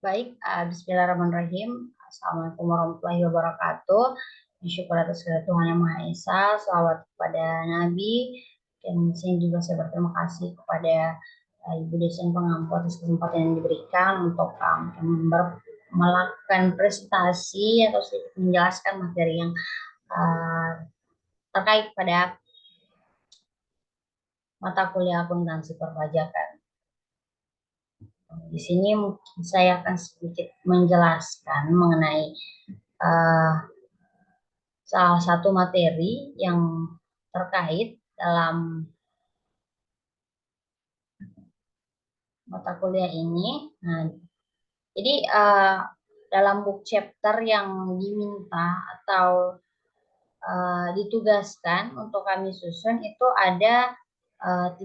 Baik, bismillahirrahmanirrahim. Assalamualaikum warahmatullahi wabarakatuh. Syukur atas kehadirat Tuhan Yang Maha Esa. Salawat kepada Nabi. Dan saya juga berterima kasih kepada Ibu Dosen Pengampu atas kesempatan yang diberikan untuk melakukan presentasi atau sedikit menjelaskan materi yang terkait pada mata kuliah akuntansi perpajakan. Di sini saya akan sedikit menjelaskan mengenai salah satu materi yang terkait dalam mata kuliah ini. Nah, jadi dalam book chapter yang diminta atau ditugaskan untuk kami susun itu ada 13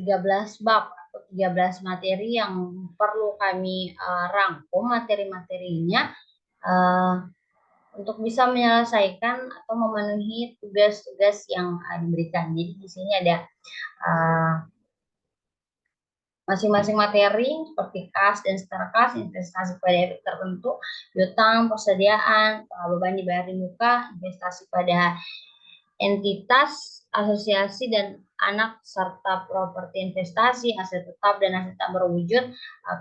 bab atau 13 materi yang perlu kami rangkum materi-materinya untuk bisa menyelesaikan atau memenuhi tugas-tugas yang diberikan. Jadi di sini ada masing-masing materi seperti kas dan setara kas, investasi pada efek tertentu, piutang, persediaan, beban dibayar di muka, investasi pada entitas, asosiasi dan anak serta properti investasi, aset tetap dan aset tak berwujud,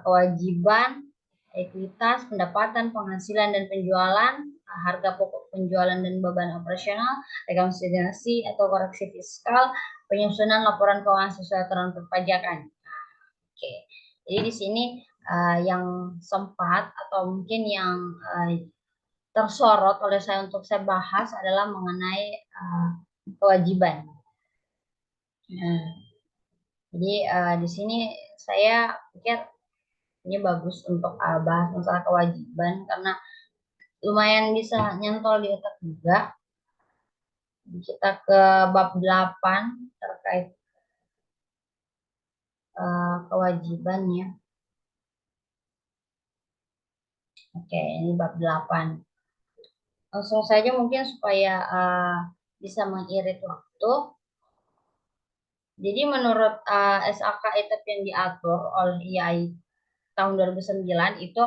kewajiban, ekuitas, pendapatan, penghasilan dan penjualan, harga pokok penjualan dan beban operasional, rekonsiliasi atau koreksi fiskal, penyusunan laporan keuangan sesuai aturan perpajakan. Oke, jadi di sini yang sempat atau mungkin yang tersorot oleh saya untuk saya bahas adalah mengenai kewajiban. Nah, jadi di sini saya pikir ini bagus untuk bahas masalah kewajiban karena lumayan bisa nyantol di otak juga. Kita ke bab 8 terkait kewajibannya. Oke, ini bab 8. Langsung saja mungkin supaya bisa mengirit waktu. Jadi menurut SAK ETEP yang diatur oleh IAI tahun 2009 itu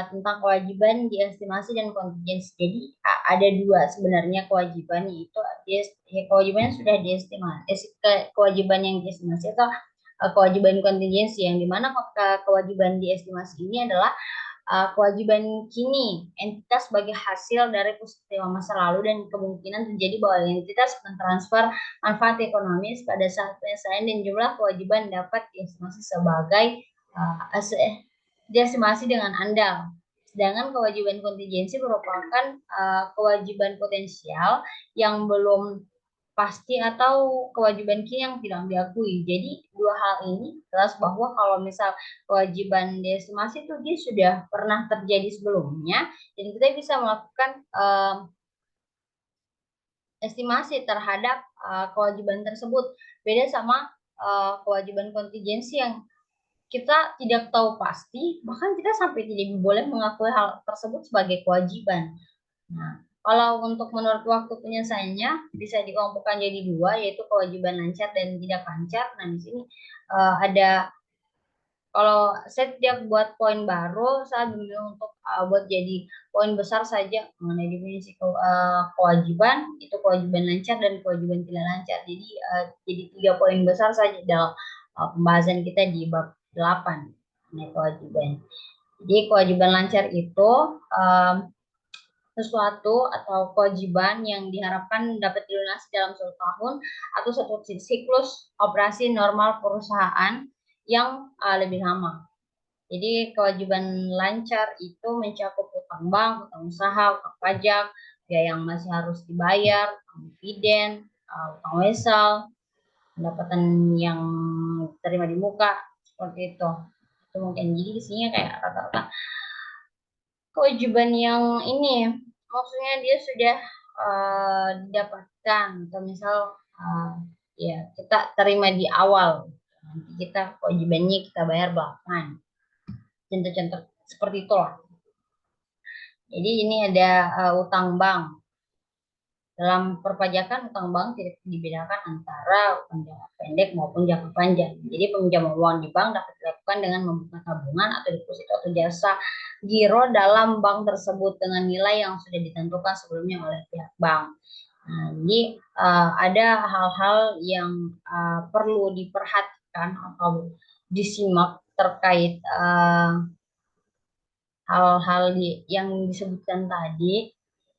tentang kewajiban diestimasi dan kontingensi. Jadi ada dua sebenarnya kewajiban, yaitu kewajiban yang sudah diestimasi, kewajiban yang diestimasi atau kewajiban kontingensi, yang dimana kewajiban diestimasi ini adalah kewajiban kini entitas sebagai hasil dari peristiwa masa lalu dan kemungkinan terjadi bahwa entitas mentransfer manfaat ekonomis pada saat penyelesaian, dan jumlah kewajiban dapat diestimasi sebagai diestimasi dengan andal. Sedangkan kewajiban kontingensi merupakan kewajiban potensial yang belum pasti atau kewajiban kini yang tidak diakui. Jadi dua hal ini jelas bahwa kalau misal kewajiban diestimasi itu dia sudah pernah terjadi sebelumnya, jadi kita bisa melakukan estimasi terhadap kewajiban tersebut. Beda sama kewajiban kontingensi yang kita tidak tahu pasti, bahkan kita sampai tidak boleh mengakui hal tersebut sebagai kewajiban. Nah, kalau untuk menurut waktu penyelesaiannya bisa dikelompokkan jadi dua, yaitu kewajiban lancar dan tidak lancar. Nah, di sini ada, kalau saya tidak buat poin baru, saya memilih untuk buat jadi poin besar saja mengenai definisi kewajiban, itu kewajiban lancar dan kewajiban tidak lancar. Jadi 3 poin besar saja dalam pembahasan kita di bab 8 mengenai kewajiban. Jadi kewajiban lancar itu sesuatu atau kewajiban yang diharapkan dapat dilunasi dalam satu tahun atau satu siklus operasi normal perusahaan yang lebih lama. Jadi kewajiban lancar itu mencakup utang bank, utang usaha, utang pajak, biaya yang masih harus dibayar, dividen, utang wesel, pendapatan yang terima di muka, seperti itu. Itu mungkin jadi di sini kayak rata-rata kewajiban yang ini maksudnya dia sudah didapatkan, atau misal ya kita terima di awal, nanti kita kewajibannya kita bayar belakangan, contoh-contoh seperti itulah. Jadi ini ada utang bank. Dalam perpajakan utang bank tidak dibedakan antara utang jangka pendek maupun jangka panjang. Jadi peminjaman uang di bank dapat dilakukan dengan membuka tabungan atau deposito atau jasa giro dalam bank tersebut dengan nilai yang sudah ditentukan sebelumnya oleh pihak bank. Nah, jadi ada hal-hal yang perlu diperhatikan atau disimak terkait hal-hal yang disebutkan tadi.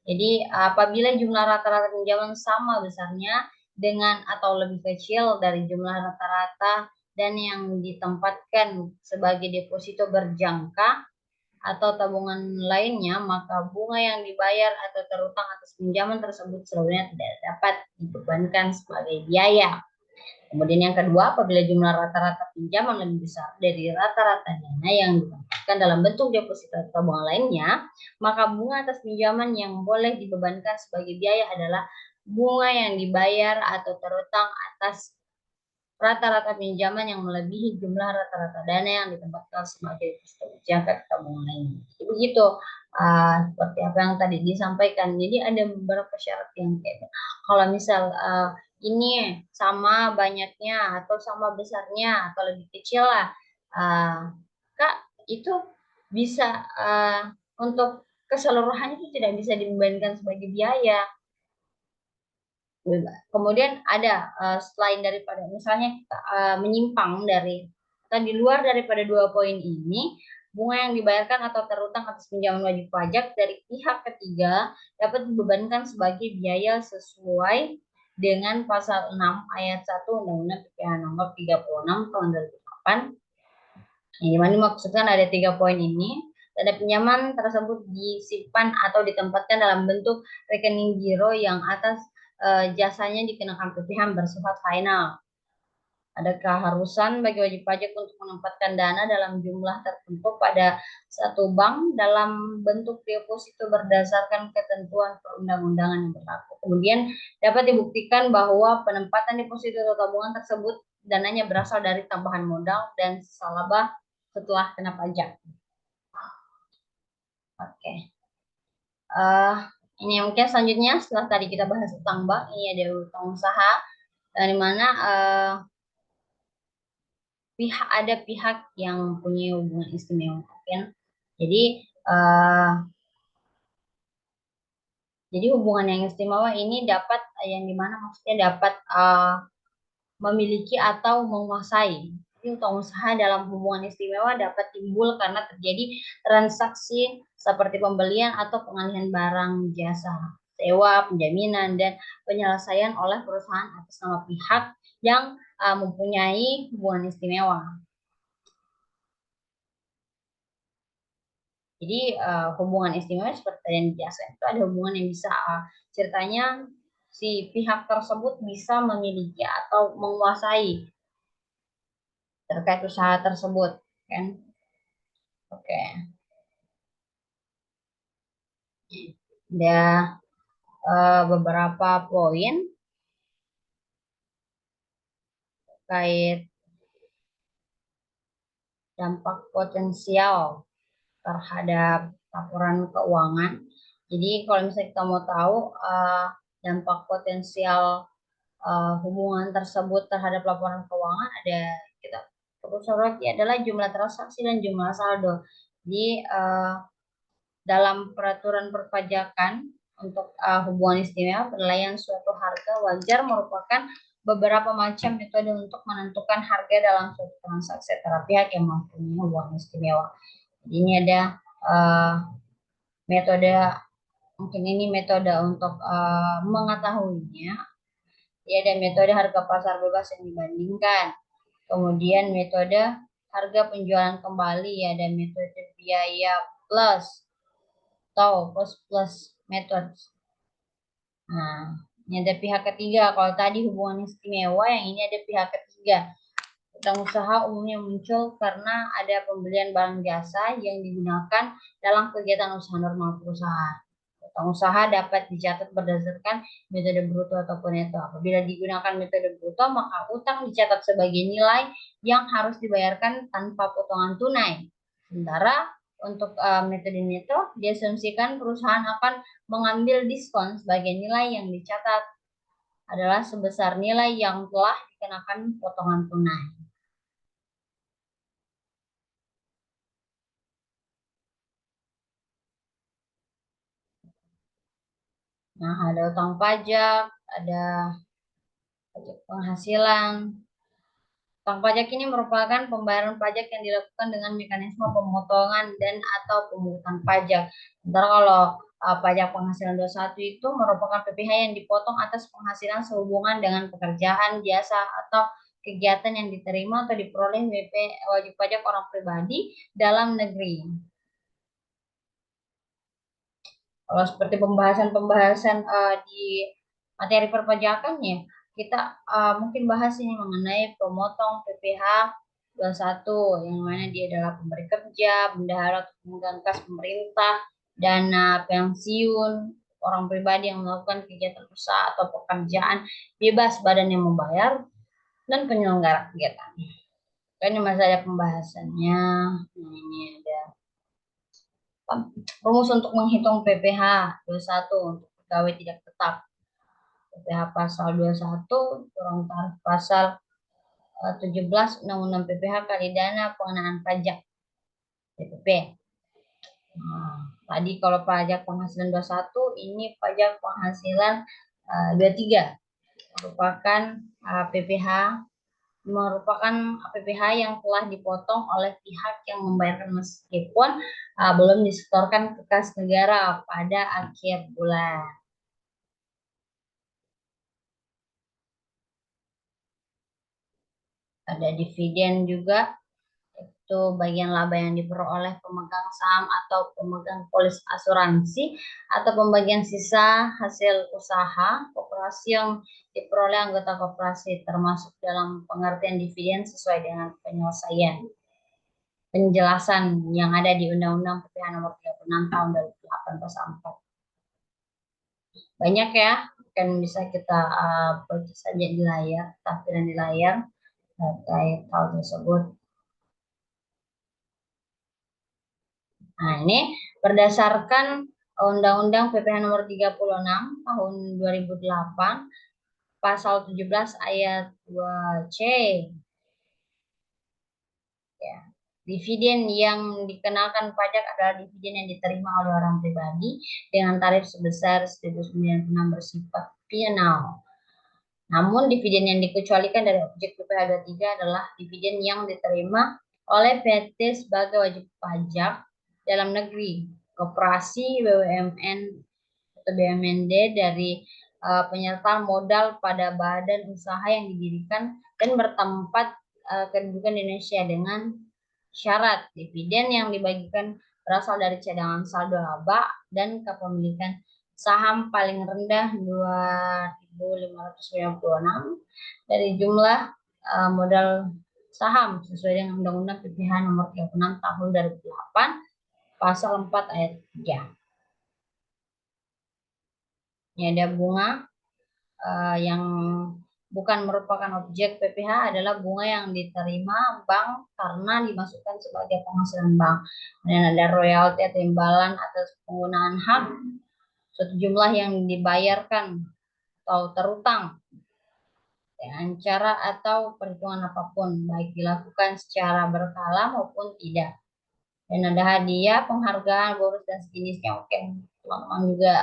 Jadi apabila jumlah rata-rata pinjaman sama besarnya dengan atau lebih kecil dari jumlah rata-rata dan yang ditempatkan sebagai deposito berjangka atau tabungan lainnya, maka bunga yang dibayar atau terutang atas pinjaman tersebut sebenarnya tidak dapat dibebankan sebagai biaya. Kemudian yang kedua, apabila jumlah rata-rata pinjaman lebih besar dari rata-rata dana yang ditempatkan dalam bentuk deposito atau tabungan lainnya, maka bunga atas pinjaman yang boleh dibebankan sebagai biaya adalah bunga yang dibayar atau terutang atas rata-rata pinjaman yang melebihi jumlah rata-rata dana yang ditempatkan sebagai deposito jangka tabungan lainnya. Jadi begitu, seperti apa yang tadi disampaikan. Jadi ada beberapa syarat yang kayak kalau misal ini sama banyaknya atau sama besarnya atau lebih kecil lah, Kak, itu bisa untuk keseluruhannya itu tidak bisa dibebankan sebagai biaya. Kemudian ada selain daripada misalnya menyimpang dari atau di luar daripada 2 poin ini, bunga yang dibayarkan atau terutang atas pinjaman wajib pajak dari pihak ketiga dapat dibebankan sebagai biaya sesuai dengan pasal 6 ayat 1 Undang-Undang PPh nomor 36 tahun 2008. Yang dimana maksudkan ada 3 poin ini. Tanda pinjaman tersebut disimpan atau ditempatkan dalam bentuk rekening giro yang atas jasanya dikenakan PPh bersifat final. Ada keharusan bagi wajib pajak untuk menempatkan dana dalam jumlah tertentu pada satu bank dalam bentuk deposito berdasarkan ketentuan perundang-undangan yang berlaku. Kemudian dapat dibuktikan bahwa penempatan deposito atau tabungan tersebut dananya berasal dari tambahan modal dan sisa laba setelah kena pajak. Oke. Ini mungkin selanjutnya setelah tadi kita bahas utang bank, ini ada utang usaha, di mana ada pihak yang punya hubungan istimewa, kan? Jadi hubungan yang istimewa ini dapat yang dimana maksudnya dapat memiliki atau menguasai. Jadi utang usaha dalam hubungan istimewa dapat timbul karena terjadi transaksi seperti pembelian atau pengalihan barang jasa, sewa, penjaminan, dan penyelesaian oleh perusahaan atas nama pihak yang mempunyai hubungan istimewa. Jadi hubungan istimewa seperti yang biasa itu ada hubungan yang bisa ceritanya si pihak tersebut bisa memiliki atau menguasai terkait usaha tersebut, kan? Oke. Ada beberapa poin terkait dampak potensial terhadap laporan keuangan. Jadi kalau misalnya kita mau tahu dampak potensial hubungan tersebut terhadap laporan keuangan, ada kita perlu soroti adalah jumlah transaksi dan jumlah saldo. Jadi dalam peraturan perpajakan untuk hubungan istimewa penilaian suatu harga wajar merupakan beberapa macam metode untuk menentukan harga dalam suatu transaksi antara pihak yang mempunyai hubungan istimewa. Jadi ini ada metode, mungkin ini metode untuk mengetahuinya. Ya, ada metode harga pasar bebas yang dibandingkan. Kemudian metode harga penjualan kembali, ada metode biaya plus atau cost plus method. Nah, ini ada pihak ketiga. Kalau tadi hubungan istimewa, yang ini ada pihak ketiga. Utang usaha umumnya muncul karena ada pembelian barang jasa yang digunakan dalam kegiatan usaha normal perusahaan. Utang usaha dapat dicatat berdasarkan metode bruto ataupun neto. Apabila digunakan metode bruto, maka utang dicatat sebagai nilai yang harus dibayarkan tanpa potongan tunai. Sementara untuk metode neto, diasumsikan perusahaan akan mengambil diskon sebagai nilai yang dicatat adalah sebesar nilai yang telah dikenakan potongan tunai. Nah, ada utang pajak, ada pajak penghasilan. Utang pajak ini merupakan pembayaran pajak yang dilakukan dengan mekanisme pemotongan dan atau pemungutan pajak. Sementara kalau pajak penghasilan 21 itu merupakan PPh yang dipotong atas penghasilan sehubungan dengan pekerjaan, jasa, atau kegiatan yang diterima atau diperoleh wajib pajak orang pribadi dalam negeri. Kalau seperti pembahasan-pembahasan di materi perpajakannya, kita mungkin bahas ini mengenai pemotong PPh 21 yang mana dia adalah pemberi kerja, bendahara atau pemegang kas pemerintah, dana pensiun, orang pribadi yang melakukan kegiatan usaha atau pekerjaan bebas badan yang membayar, dan penyelenggara kegiatan. Ini masih ada pembahasannya. Nah, ini ada rumus untuk menghitung PPh 21 untuk pegawai tidak tetap. PPh pasal 21 kurang tarif pasal 17 Undang-Undang PPh kali dana pengenaan pajak PPP. Nah, tadi kalau pajak penghasilan 21 ini pajak penghasilan 23 merupakan PPh yang telah dipotong oleh pihak yang membayarkan meskipun belum disetorkan ke kas negara pada akhir bulan. Ada dividen juga, itu bagian laba yang diperoleh pemegang saham atau pemegang polis asuransi atau pembagian sisa hasil usaha koperasi yang diperoleh anggota koperasi, termasuk dalam pengertian dividen sesuai dengan penjelasan yang ada di Undang-Undang PPh nomor 36 tahun 2008 pasal 4. Banyak ya, kan bisa kita baca saja di layar, tampilan di layar terkait hal tersebut. Nah, ini berdasarkan Undang-Undang PPh nomor 36 tahun 2008 pasal 17 ayat 2C. Ya. Dividen yang dikenakan pajak adalah dividen yang diterima oleh orang pribadi dengan tarif sebesar 1.096 bersifat final. Namun dividen yang dikecualikan dari objek PPh 23 adalah dividen yang diterima oleh PT sebagai wajib pajak dalam negeri, koperasi, BUMN atau BUMD dari penyertaan modal pada badan usaha yang didirikan dan bertempat kedudukan di Indonesia dengan syarat dividen yang dibagikan berasal dari cadangan saldo laba dan kepemilikan saham paling rendah 2.596 dari jumlah modal saham sesuai dengan Undang-Undang PPh nomor 36 tahun 2008 pasal 4 ayat 3. Ini ada bunga yang bukan merupakan objek PPh adalah bunga yang diterima bank karena dimasukkan sebagai penghasilan bank. Dan ada royalti atau imbalan atas penggunaan hak suatu jumlah yang dibayarkan atau terutang dengan cara atau perhitungan apapun, baik dilakukan secara berkala maupun tidak. Dan ada hadiah, penghargaan, bonus, dan sejenisnya. Mungkin teman-teman juga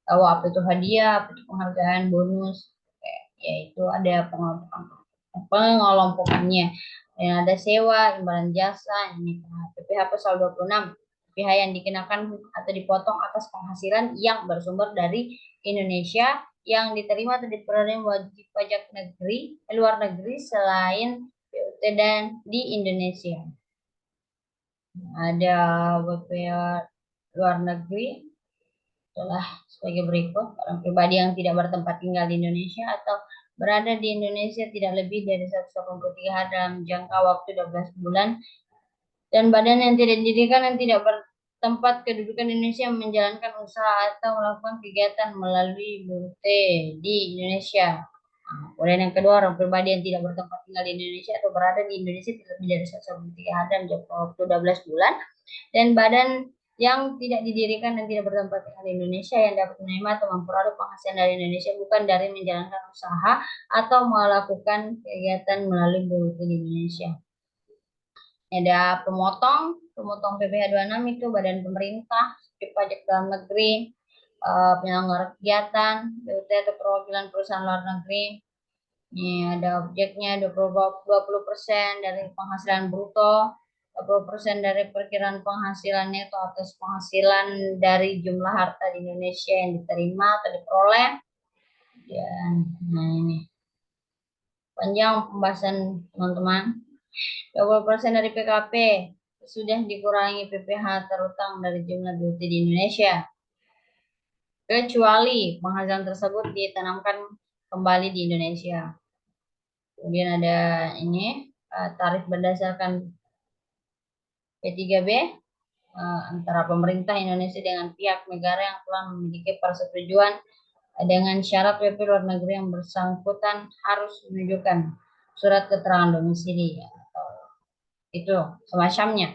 tahu apa itu hadiah, apa itu penghargaan, bonus, yaitu ada pengelompokannya. Dan ada sewa, imbalan jasa, ini PPh pasal 26. PPh yang dikenakan atau dipotong atas penghasilan yang bersumber dari Indonesia yang diterima atau diperoleh wajib pajak luar negeri selain PUT dan di Indonesia. Ada WP luar negeri adalah sebagai berikut: orang pribadi yang tidak bertempat tinggal di Indonesia atau berada di Indonesia tidak lebih dari 183 hari dalam jangka waktu 12 bulan, dan badan yang tidak didirikan yang tidak bertempat kedudukan di Indonesia menjalankan usaha atau melakukan kegiatan melalui BUT di Indonesia. Kemudian yang kedua, orang pribadi yang tidak bertempat tinggal di Indonesia atau berada di Indonesia tidak lebih dari 1,3 hari dalam jangka waktu 12 bulan, dan badan yang tidak didirikan dan tidak bertempat tinggal di Indonesia yang dapat menerima atau memperoleh penghasilan dari Indonesia bukan dari menjalankan usaha atau melakukan kegiatan melalui bumi di Indonesia. Ada pemotong PPh 26 itu badan pemerintah, pajak dalam negeri, penyelenggara kegiatan, BUT atau perwakilan perusahaan luar negeri. Ini ada objeknya 20% dari penghasilan bruto, 20% dari perkiraan penghasilan neto atas penghasilan dari jumlah harta di Indonesia yang diterima atau diperoleh. Dan nah ini panjang pembahasan teman-teman. 20% dari PKP sudah dikurangi PPh terutang dari jumlah BUT di Indonesia, kecuali penghasilan tersebut ditanamkan kembali di Indonesia. Kemudian ada ini tarif berdasarkan P3B antara pemerintah Indonesia dengan pihak negara yang telah memiliki persetujuan dengan syarat WP luar negeri yang bersangkutan harus menunjukkan surat keterangan domisili atau itu semacamnya.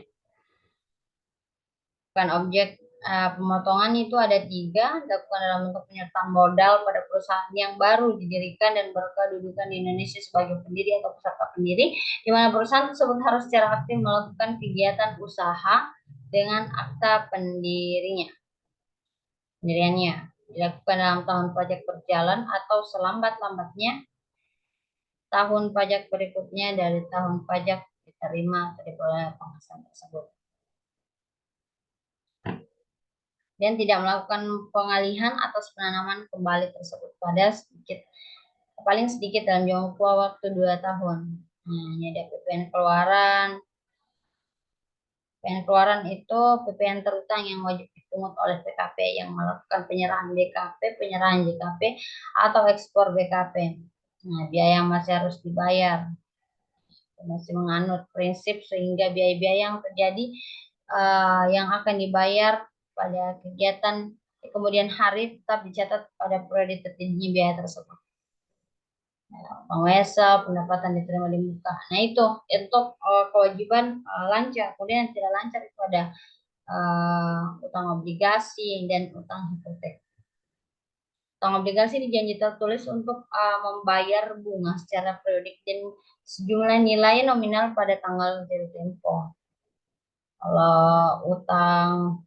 Bukan objek pemotongan itu ada 3, dilakukan dalam bentuk penyertaan modal pada perusahaan yang baru didirikan dan berkedudukan di Indonesia sebagai pendiri atau peserta pendiri, di mana perusahaan tersebut harus secara aktif melakukan kegiatan usaha dengan akta pendiriannya. Dilakukan dalam tahun pajak berjalan atau selambat-lambatnya tahun pajak berikutnya dari tahun pajak diterima atau diperoleh penghasilan tersebut. Dan tidak melakukan pengalihan atas penanaman kembali tersebut pada paling sedikit dalam jangka waktu 2 tahun. Nah, ini ada PPN keluaran. PPN keluaran itu PPN terutang yang wajib dipungut oleh PKP yang melakukan penyerahan BKP, penyerahan JKP, atau ekspor BKP. Nah, biaya yang masih harus dibayar. Masih menganut prinsip sehingga biaya-biaya yang terjadi yang akan dibayar pada kegiatan kemudian hari tetap dicatat pada periode tertingginya biaya tersebut. Penguasa pendapatan diterima di muka. Nah itu untuk kewajiban lancar. Kemudian yang tidak lancar itu ada utang obligasi dan utang hipotek. Utang obligasi dijanji tertulis untuk membayar bunga secara periodik dan sejumlah nilai nominal pada tanggal jatuh tempo. Kalau utang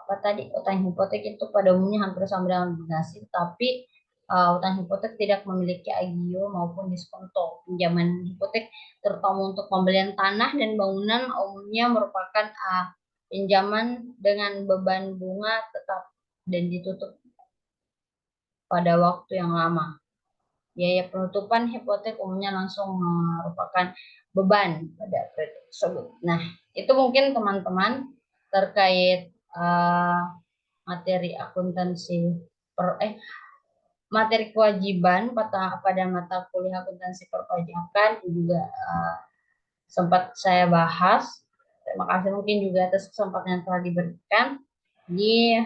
utang hipotek itu pada umumnya hampir sama dengan obligasi, tapi utang hipotek tidak memiliki agio maupun diskonto. Pinjaman hipotek terutama untuk pembelian tanah dan bangunan umumnya merupakan pinjaman dengan beban bunga tetap dan ditutup pada waktu yang lama. Biaya penutupan hipotek umumnya langsung merupakan beban pada kredit tersebut. Nah, itu mungkin teman-teman terkait materi akuntansi materi kewajiban pada mata kuliah akuntansi perpajakan juga sempat saya bahas. Terima kasih mungkin juga atas kesempatan yang telah diberikan di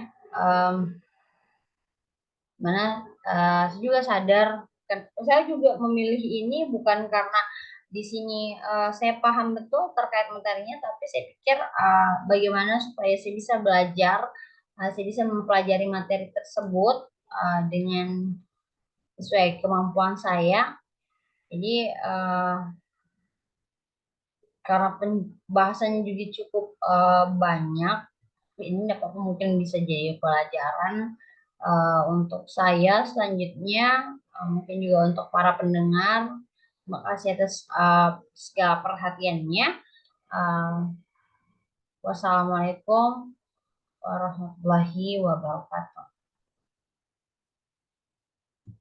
mana saya juga sadar saya juga memilih ini bukan karena di sini saya paham betul terkait materinya, tapi saya pikir bagaimana supaya saya bisa belajar, saya bisa mempelajari materi tersebut dengan sesuai kemampuan saya. Jadi karena pembahasannya juga cukup banyak, ini dapat mungkin bisa jadi pelajaran untuk saya selanjutnya, mungkin juga untuk para pendengar. Terima kasih atas segala perhatiannya. Wassalamualaikum warahmatullahi wabarakatuh.